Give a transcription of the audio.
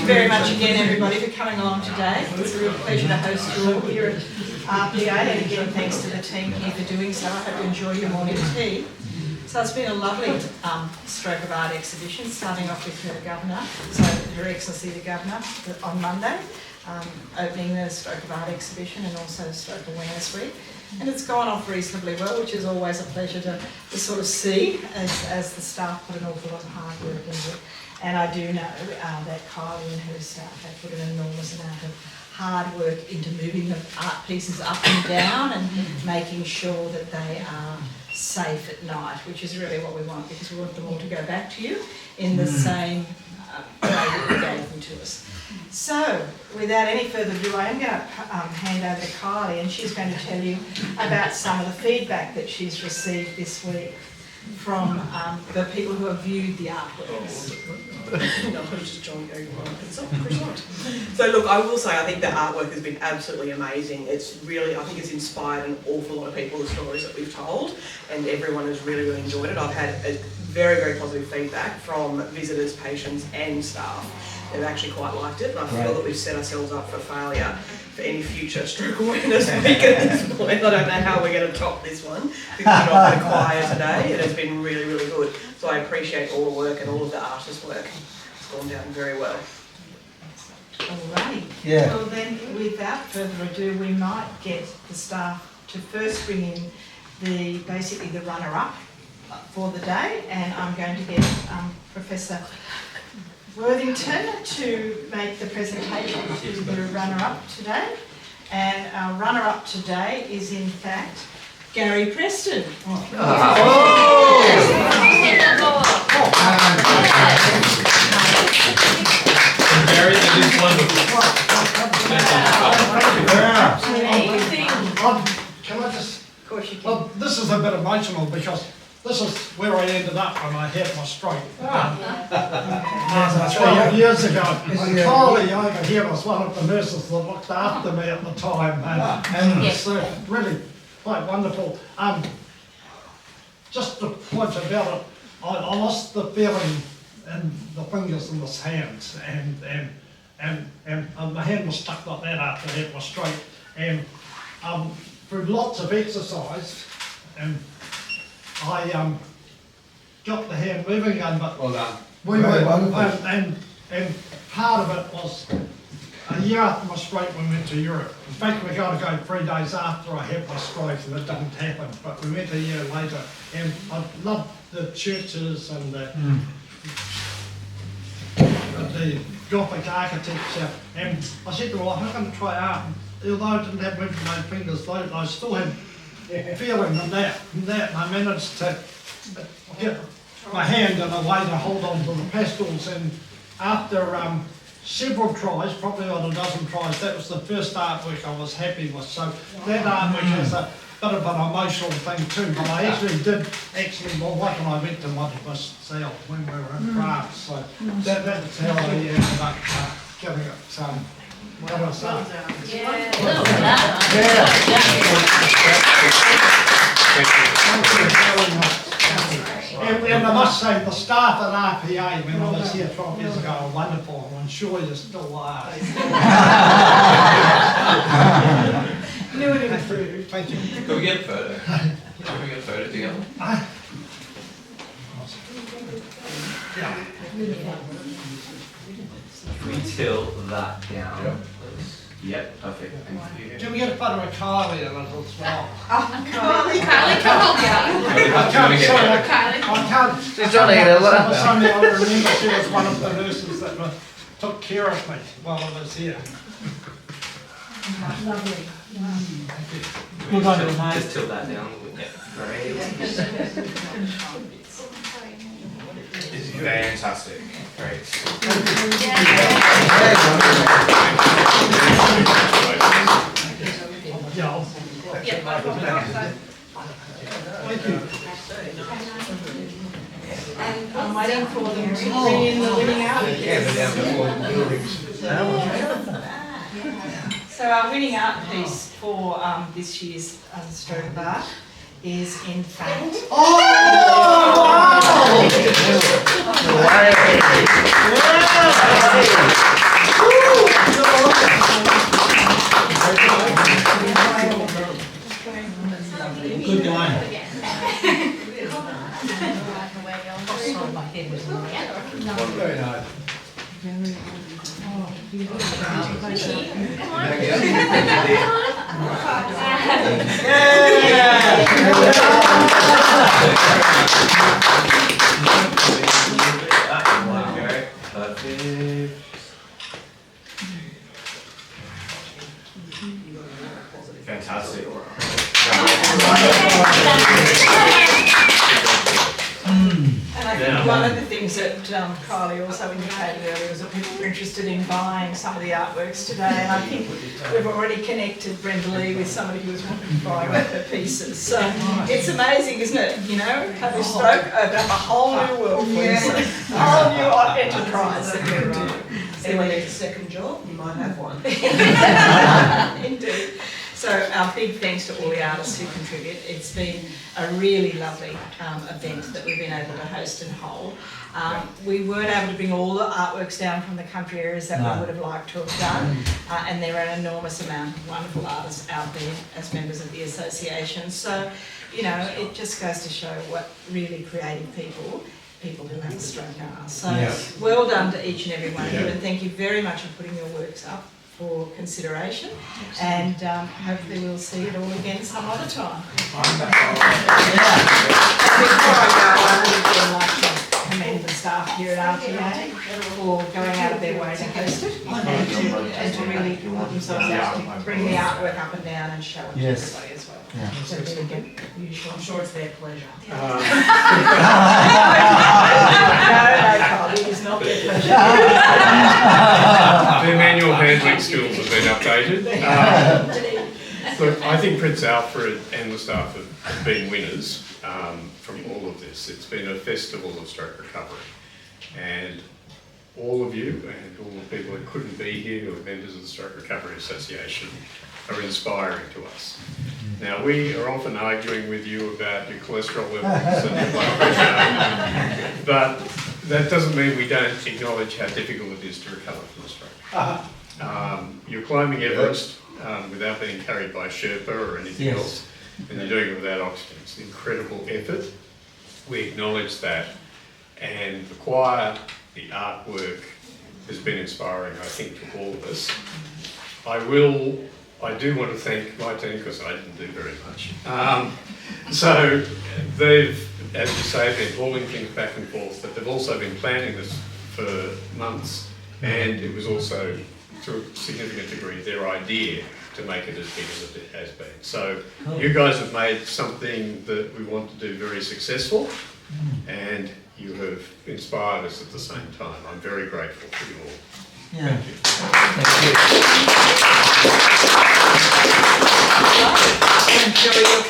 you very much again, everybody, for coming along today. It's a real pleasure to host you all here at RPA, and again, thanks to the team here for doing so. I hope you enjoy your morning tea. So it's been a lovely stroke of art exhibition, starting off with her Governor, so Her Excellency the Governor on Monday, opening the stroke of art exhibition and also Stroke Awareness Week. And it's gone off reasonably well, which is always a pleasure to sort of see as the staff put an awful lot of hard work into it. And I do know that Kylie and her staff have put an enormous amount of hard work into moving the art pieces up and down and making sure that they are safe at night, which is really what we want, because we want them all to go back to you in the same way that you gave them to us. So, without any further ado, I am going to hand over to Kylie, and she's going to tell you about some of the feedback that she's received this week from the people who have viewed the artworks. So look, I will say I think the artwork has been absolutely amazing. It's really, I think it's inspired an awful lot of people, the stories that we've told, and everyone has really, really enjoyed it. I've had a very, very positive feedback from visitors, patients and staff. They've actually quite liked it, and I feel that we've set ourselves up for failure for any future stroke awareness week at this point. I don't know how we're going to top this one, because we're not quiet today. It has been really, really good. So I appreciate all the work and all of the artists' work. It's gone down very well. Alrighty. Yeah. Well then, without further ado, we might get the staff to first bring in basically the runner-up for the day, and I'm going to get Professor Worthington to make the presentation to the runner-up today. And our runner-up today is in fact Gary Preston. Gary, that is wonderful. Can I just... Of course you can. Well, this is a bit emotional because this is where I ended up when I had my stroke. 12 years ago. And Kylie over here was one of the nurses that looked after me at the time, and it's really quite wonderful. Just the point about it, I lost the feeling in the fingers in the hands, and my hand was stuck like that after I had my stroke. And through lots of exercise, and I got the hand moving again, but Well done. we were, and part of it was a year after my stroke we went to Europe. In fact, we were going to go 3 days after I had my stroke, and it didn't happen, but we went a year later. And I loved the churches and the Gothic architecture, and I said to her, well, I'm going to try art. Although I didn't have movement in my fingers, I still had feeling in that, and I managed to get my hand in a way to hold on to the pastels. And after several tries, probably on a dozen tries, that was the first artwork I was happy with. So that artwork is a bit of an emotional thing too, but I actually did, my wife and I went to myself when we were in France, so that's how I ended up giving it And I must say, the staff at RPA when I was here 12 years ago were wonderful, and I'm sure you still are. New and improved. Thank you. Can we get a photo? Can we get a photo together? Yeah. Can we tilt that down, please? Yep, perfect. Thank you. Can we get a photo of Kylie in it as well? Kylie, come hold you. I can't. She's trying to get a lot. I remember she was one of the nurses that took care of me while I was here. lovely. Just tilt that down. Yeah, great. This is fantastic. Great. Thank you. And I'm waiting for them to bring in the winning art piece. So our winning art piece for this year's Stroke of Art is in fact... Oh, wow! thought my head was in the air. Very nice. Okay, perfect. Fantastic. And I think one of the things that Kylie also indicated earlier was that people were interested in buying some of the artworks today, and I think we've already connected Brenda Lee with somebody who was wanting to buy one of her pieces. So it's amazing, isn't it? You know, how this stroke opened up a whole new world for us, a whole new enterprise that we can do. Anyone needs a second job, you might have one. Indeed. So our big thanks to all the artists who contribute. It's been a really lovely event that we've been able to host and hold. We weren't able to bring all the artworks down from the country areas that we would have liked to have done, and there are an enormous amount of wonderful artists out there as members of the association. So, you know, it just goes to show what really creative people who have a stroke are. So well done to each and every one of you, and thank you very much for putting your works up for consideration, and hopefully we'll see it all again some other time. And before I go, I would again like to commend the staff here at RPA for going out of their way to host it and to really put themselves out to bring the artwork up and down and show it to everybody as well. So really good. I'm sure it's their pleasure. No, Carly, it is not their pleasure. Their manual handling skills have been updated. Look, I think Prince Alfred and the staff have been winners from all of this. It's been a festival of stroke recovery, and all of you and all the people that couldn't be here who are members of the Stroke Recovery Association are inspiring to us. Now, we are often arguing with you about your cholesterol levels and your blood pressure, but that doesn't mean we don't acknowledge how difficult it is to recover from a stroke. You're climbing Everest without being carried by a Sherpa or anything else, and you're doing it without oxygen. It's an incredible effort. We acknowledge that, and the choir, the artwork has been inspiring, I think, to all of us. I do want to thank my team because I didn't do very much. So they've, as you say, been hauling things back and forth, but they've also been planning this for months, and it was also, to a significant degree, their idea to make it as big as it has been. So you guys have made something that we want to do very successful, and you have inspired us at the same time. I'm very grateful for you all. Yeah. Thank you. Enjoy your